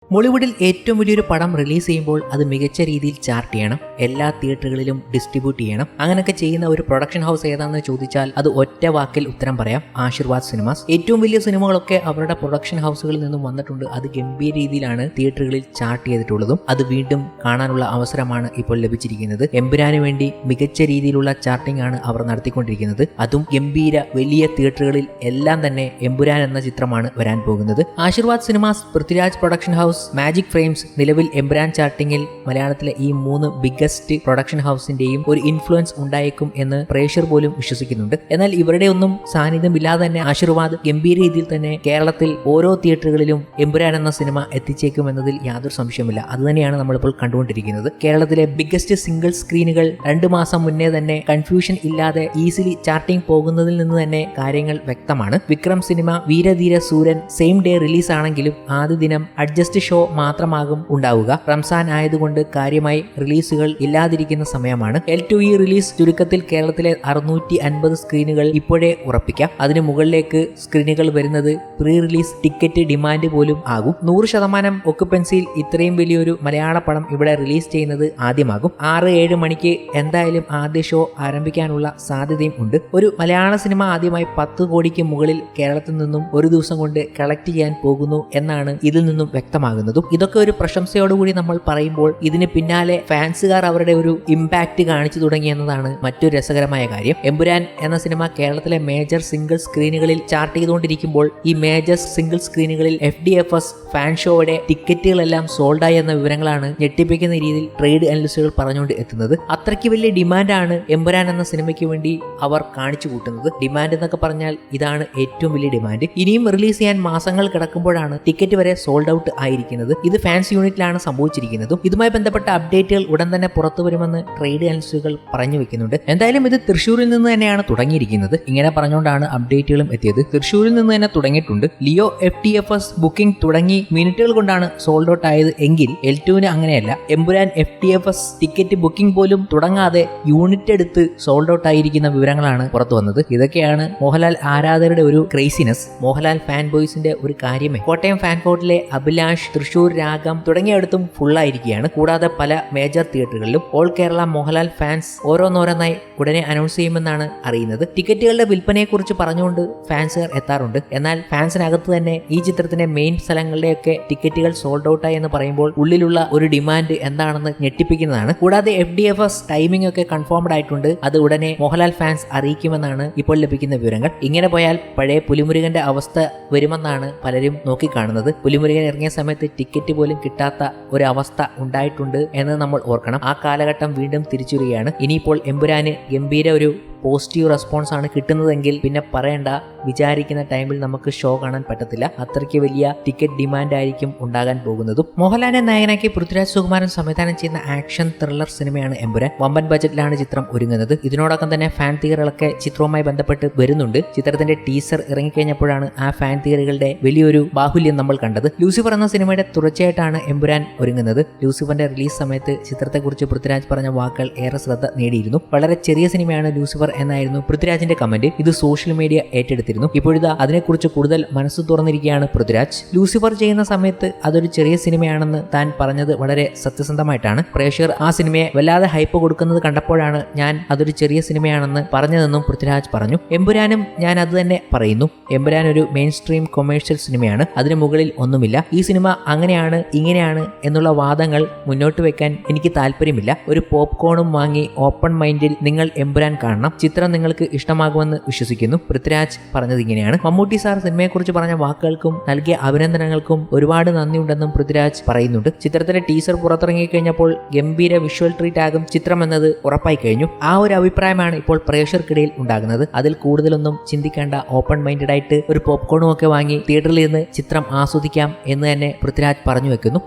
ബോളിവുഡിൽ ഏറ്റവും വലിയൊരു പടം റിലീസ് ചെയ്യുമ്പോൾ അത് മികച്ച രീതിയിൽ ചാർട്ട് ചെയ്യണം, എല്ലാ തിയേറ്ററുകളിലും ഡിസ്ട്രിബ്യൂട്ട് ചെയ്യണം. അങ്ങനെയൊക്കെ ചെയ്യുന്ന ഒരു പ്രൊഡക്ഷൻ ഹൗസ് ഏതാണെന്ന് ചോദിച്ചാൽ അത് ഒറ്റ വാക്കിൽ ഉത്തരം പറയാം: ആശീർവാദ് സിനിമാസ്. ഏറ്റവും വലിയ സിനിമകളൊക്കെ അവരുടെ പ്രൊഡക്ഷൻ ഹൗസുകളിൽ നിന്നും വന്നിട്ടുണ്ട്. അത് ഗംഭീര രീതിയിലാണ് തിയേറ്ററുകളിൽ ചാർട്ട് ചെയ്തിട്ടുള്ളതും അത് വീണ്ടും കാണാനുള്ള അവസരമാണ് ഇപ്പോൾ ലഭിച്ചിരിക്കുന്നത്. എമ്പുരാന് വേണ്ടി മികച്ച രീതിയിലുള്ള ചാർട്ടിംഗ് ആണ് അവർ നടത്തിക്കൊണ്ടിരിക്കുന്നത്. അതും ഗംഭീര വലിയ തിയേറ്ററുകളിൽ എല്ലാം തന്നെ എമ്പുരാൻ എന്ന ചിത്രമാണ് വരാൻ പോകുന്നത്. Aashirvad cinemas, Prithviraj production house, magic frames നിലവിൽ എമ്പുരാൻ ചാർട്ടിങ്ങിൽ മലയാളത്തിലെ ഈ 3 ബിഗ്ഗസ്റ്റ് പ്രൊഡക്ഷൻ ഹൗസിന്റെയും ഒരു ഇൻഫ്ലുവൻസ് ഉണ്ടായേക്കും എന്ന് പ്രേക്ഷകർ പോലും വിശ്വസിക്കുന്നുണ്ട്. എന്നാൽ ഇവരുടെ ഒന്നും സാന്നിധ്യമില്ലാതെ തന്നെ ആശീർവാദ് ഗംഭീര രീതിയിൽ തന്നെ കേരളത്തിൽ ഓരോ തിയേറ്ററുകളിലും എമ്പുരാൻ എന്ന സിനിമ എത്തിച്ചേക്കും എന്നതിൽ യാതൊരു സംശയമില്ല. അതുതന്നെയാണ് നമ്മളിപ്പോൾ കണ്ടുകൊണ്ടിരിക്കുന്നത്. കേരളത്തിലെ ബിഗ്ഗസ്റ്റ് സിംഗിൾ സ്ക്രീനുകൾ 2 മാസം മുന്നേ തന്നെ കൺഫ്യൂഷൻ ഇല്ലാതെ ഈസിലി ചാർട്ടിംഗ് പോകുന്നതിൽ നിന്ന് തന്നെ കാര്യങ്ങൾ വ്യക്തമാണ്. Vikram cinema വീരധീര suran same day release ആണെങ്കിലും ആദ്യ ദിനം അഡ്ജസ്റ്റ് ഷോ മാത്രമാകും ഉണ്ടാവുക. റംസാൻ ആയതുകൊണ്ട് കാര്യമായി റിലീസുകൾ ഇല്ലാതിരിക്കുന്ന സമയമാണ്. L2E റിലീസ് ചുരുക്കത്തിൽ കേരളത്തിലെ 650 സ്ക്രീനുകൾ ഇപ്പോഴേ ഉറപ്പിക്കാം. അതിന് മുകളിലേക്ക് സ്ക്രീനുകൾ വരുന്നത് പ്രീ റിലീസ് ടിക്കറ്റ് ഡിമാൻഡ് പോലും ആകും. 100% ഒക്കുപ്പൻസിയിൽ ഇത്രയും വലിയൊരു മലയാള പടം ഇവിടെ റിലീസ് ചെയ്യുന്നത് ആദ്യമാകും. 6-7 മണിക്ക് എന്തായാലും ആദ്യ ഷോ ആരംഭിക്കാനുള്ള സാധ്യതയും ഉണ്ട്. ഒരു മലയാള സിനിമ ആദ്യമായി 10 കോടിക്ക് മുകളിൽ കേരളത്തിൽ നിന്നും ഒരു ദിവസം കൊണ്ട് കളക്ട് ചെയ്യാൻ പോകുന്നു എന്നാണ് ഇതിൽ നിന്നും വ്യക്തമാകുന്നതും. ഇതൊക്കെ ഒരു പ്രശംസയോടുകൂടി നമ്മൾ പറയുമ്പോൾ ഇതിന് പിന്നാലെ ഫാൻസുകാർ അവരുടെ ഒരു ഇമ്പാക്ട് കാണിച്ചു തുടങ്ങി എന്നതാണ് മറ്റൊരു രസകരമായ കാര്യം. എമ്പുരാൻ എന്ന സിനിമ കേരളത്തിലെ മേജർ സിംഗിൾ സ്ക്രീനുകളിൽ ചാർട്ട് ചെയ്തുകൊണ്ടിരിക്കുമ്പോൾ ഈ മേജർ സിംഗിൾ സ്ക്രീനുകളിൽ FDFS ഫാൻ ഷോയുടെ ടിക്കറ്റുകളെല്ലാം സോൾഡായി എന്ന വിവരങ്ങളാണ് ഞെട്ടിപ്പിക്കുന്ന രീതിയിൽ ട്രേഡ് അനലിസ്റ്റുകൾ പറഞ്ഞുകൊണ്ട് എത്തുന്നത്. അത്രയ്ക്ക് വലിയ ഡിമാൻഡാണ് എമ്പുരാൻ എന്ന സിനിമയ്ക്ക് വേണ്ടി അവർ കാണിച്ചു കൂട്ടുന്നത്. ഡിമാൻഡ് എന്നൊക്കെ പറഞ്ഞാൽ ഇതാണ് ഏറ്റവും വലിയ ഡിമാൻഡ്. ഇനിയും റിലീസ് ചെയ്യാൻ മാസങ്ങൾ കിടക്കുമ്പോഴാണ് ടിക്കറ്റ് വരെ സോൾഡ് ഔട്ട് ആയിരിക്കുന്നത്. ഇത് ഫാൻസ് യൂണിറ്റിലാണ് സംഭവിച്ചിരിക്കുന്നതും. ഇതുമായി ബന്ധപ്പെട്ട അപ്ഡേറ്റുകൾ ഉടൻ തന്നെ പുറത്തു വരുമെന്ന് ട്രേഡ് അനലിസ്റ്റുകൾ പറഞ്ഞു വെക്കുന്നുണ്ട്. എന്തായാലും ഇത് തൃശ്ശൂരിൽ നിന്ന് തന്നെയാണ് തുടങ്ങിയിരിക്കുന്നത്. ഇങ്ങനെ പറഞ്ഞുകൊണ്ടാണ് അപ്ഡേറ്റുകളും എത്തിയത്. തൃശ്ശൂരിൽ നിന്ന് തന്നെ തുടങ്ങിയിട്ടുണ്ട്. ലിയോ FDFS ബുക്കിംഗ് തുടങ്ങി മിനിറ്റുകൾ കൊണ്ടാണ് സോൾഡ് ഔട്ട് ആയത് എങ്കിൽ L2ന് അങ്ങനെയല്ല. എമ്പുരാൻ FDFS ടിക്കറ്റ് ബുക്കിംഗ് പോലും തുടങ്ങാതെ യൂണിറ്റ് എടുത്ത് സോൾഡ് ഔട്ട് ആയിരിക്കുന്ന വിവരങ്ങളാണ് പുറത്തു വന്നത്. ഇതൊക്കെയാണ് മോഹൻലാൽ ആരാധകരുടെ ഒരു ക്രേസിനെസ്. മോഹൻലാൽ ഫാൻ ബോയ്സിന്റെ ഒരു കാര്യമേ. കോട്ടയം ഫാൻ ഫോർട്ടിലെ അഭിലാഷ്, തൃശൂർ രാഗം തുടങ്ങിയിടത്തും ഫുള്ളായിരിക്കുകയാണ്. കൂടാതെ പല മേജർ തിയേറ്ററുകളിലും ഓൾ കേരള മോഹൻലാൽ ഫാൻസ് ഓരോന്നോരോന്നായി ഉടനെ അനൗൺസ് ചെയ്യുമെന്നാണ് അറിയുന്നത്. ടിക്കറ്റുകളുടെ വിൽപ്പനയെക്കുറിച്ച് പറഞ്ഞുകൊണ്ട് ഫാൻസുകാർ എത്താറുണ്ട്. എന്നാൽ ഫാൻസിനകത്ത് തന്നെ ഈ ചിത്രത്തിന്റെ മെയിൻ സ്ഥലങ്ങളുടെയൊക്കെ ടിക്കറ്റുകൾ സോൾഡ് ഔട്ടായി എന്ന് പറയുമ്പോൾ ഉള്ളിലുള്ള ഒരു ഡിമാൻഡ് എന്താണെന്ന് ഞെട്ടിപ്പിക്കുന്നതാണ്. കൂടാതെ FDFS ടൈമിംഗ് ഒക്കെ കൺഫേംഡ് ആയിട്ടുണ്ട്. അത് ഉടനെ മോഹൻലാൽ ഫാൻസ് അറിയിക്കുമെന്നാണ് ഇപ്പോൾ ലഭിക്കുന്ന വിവരങ്ങൾ. ഇങ്ങനെ പോയാൽ പഴയ പുലിമുരുകന്റെ അവസ്ഥ വരുമെന്നാണ് പലരും നോക്കിക്കാണുന്നത്. പുലിമുരുകൻ ഇറങ്ങിയ സമയത്ത് ടിക്കറ്റ് പോലും കിട്ടാത്ത ഒരു അവസ്ഥ ഉണ്ടായിട്ടുണ്ട് എന്ന് നമ്മൾ ഓർക്കണം. ആ കാലഘട്ടം വീണ്ടും തിരിച്ചു വരികയാണ്. ഇനിയിപ്പോൾ എമ്പുരാന് ഗംഭീര ഒരു പോസിറ്റീവ് റെസ്പോൺസ് ആണ് കിട്ടുന്നതെങ്കിൽ പിന്നെ പറയേണ്ട, വിചാരിക്കുന്ന ടൈമിൽ നമുക്ക് ഷോ കാണാൻ പറ്റത്തില്ല. അത്രയ്ക്ക് വലിയ ടിക്കറ്റ് ഡിമാൻഡ് ആയിരിക്കും ഉണ്ടാകാൻ പോകുന്നതും. മോഹൻലാലിനെ നായകനാക്കി പൃഥ്വിരാജ് സുകുമാരൻ സംവിധാനം ചെയ്യുന്ന ആക്ഷൻ ത്രില്ലർ സിനിമയാണ് എമ്പുരാൻ. വമ്പൻ ബജറ്റിലാണ് ചിത്രം ഒരുങ്ങുന്നത്. ഇതിനോടൊപ്പം തന്നെ ഫാൻ തിയറികളൊക്കെ ചിത്രവുമായി ബന്ധപ്പെട്ട് വരുന്നുണ്ട്. ചിത്രത്തിന്റെ ടീസർ ഇറങ്ങിക്കഴിഞ്ഞപ്പോഴാണ് ആ ഫാൻ തിയറികളുടെ വലിയൊരു ബാഹുല്യം നമ്മൾ കണ്ടത്. ലൂസിഫർ എന്ന സിനിമയുടെ തുടർച്ചയായിട്ടാണ് എമ്പുരാൻ ഒരുങ്ങുന്നത്. ലൂസിഫറിന്റെ റിലീസ് സമയത്ത് ചിത്രത്തെക്കുറിച്ച് പൃഥ്വിരാജ് പറഞ്ഞ വാക്കുകൾ ഏറെ ശ്രദ്ധ നേടിയിരുന്നു. വളരെ ചെറിയ സിനിമയാണ് ലൂസിഫർ എന്നായിരുന്നു പൃഥ്വിരാജിന്റെ കമന്റ്. ഇത് സോഷ്യൽ മീഡിയ ഏറ്റെടുത്തിരുന്നു. ഇപ്പോഴിതാ അതിനെക്കുറിച്ച് കൂടുതൽ മനസ്സ് തുറന്നിരിക്കുകയാണ് പൃഥ്വിരാജ്. ലൂസിഫർ ചെയ്യുന്ന സമയത്ത് അതൊരു ചെറിയ സിനിമയാണെന്ന് താൻ പറഞ്ഞത് വളരെ സത്യസന്ധമായിട്ടാണ്. പ്രേക്ഷകർ ആ സിനിമയെ വല്ലാതെ ഹൈപ്പ് കൊടുക്കുന്നത് കണ്ടപ്പോഴാണ് ഞാൻ അതൊരു ചെറിയ സിനിമയാണെന്ന് പറഞ്ഞതെന്നും പൃഥ്വിരാജ് പറഞ്ഞു. എമ്പുരാനും ഞാൻ അത് തന്നെ പറയുന്നു. എമ്പുരാൻ ഒരു മെയിൻ സ്ട്രീം കൊമേഴ്ഷ്യൽ സിനിമയാണ്. അതിന് മുകളിൽ ഒന്നുമില്ല. ഈ സിനിമ അങ്ങനെയാണ് ഇങ്ങനെയാണ് എന്നുള്ള വാദങ്ങൾ മുന്നോട്ട് വെക്കാൻ എനിക്ക് താല്പര്യമില്ല. ഒരു പോപ്കോണും വാങ്ങി ഓപ്പൺ മൈൻഡിൽ നിങ്ങൾ എമ്പുരാൻ കാണണം. ചിത്രം നിങ്ങൾക്ക് ഇഷ്ടമാകുമെന്ന് വിശ്വസിക്കുന്നു. പൃഥ്വിരാജ് പറഞ്ഞത് ഇങ്ങനെയാണ്. മമ്മൂട്ടി സാർ സിനിമയെക്കുറിച്ച് പറഞ്ഞ വാക്കുകൾക്കും നൽകിയ അഭിനന്ദനങ്ങൾക്കും ഒരുപാട് നന്ദിയുണ്ടെന്നും പൃഥ്വിരാജ് പറയുന്നുണ്ട്. ചിത്രത്തിന്റെ ടീസർ പുറത്തിറങ്ങി കഴിഞ്ഞപ്പോൾ ഗംഭീര വിഷ്വൽ ട്രീറ്റ് ആകും ചിത്രം എന്നത് ഉറപ്പായി കഴിഞ്ഞു. ആ ഒരു അഭിപ്രായമാണ് ഇപ്പോൾ പ്രേക്ഷകർക്കിടയിൽ ഉണ്ടാകുന്നത്. അതിൽ കൂടുതലൊന്നും ചിന്തിക്കേണ്ട. ഓപ്പൺ മൈൻഡഡ് ആയിട്ട് ഒരു പോപ്കോണും ഒക്കെ വാങ്ങി തിയേറ്ററിൽ നിന്ന് ചിത്രം ആസ്വദിക്കാം എന്ന് തന്നെ പൃഥ്വിരാജ് പറഞ്ഞു വെക്കുന്നു.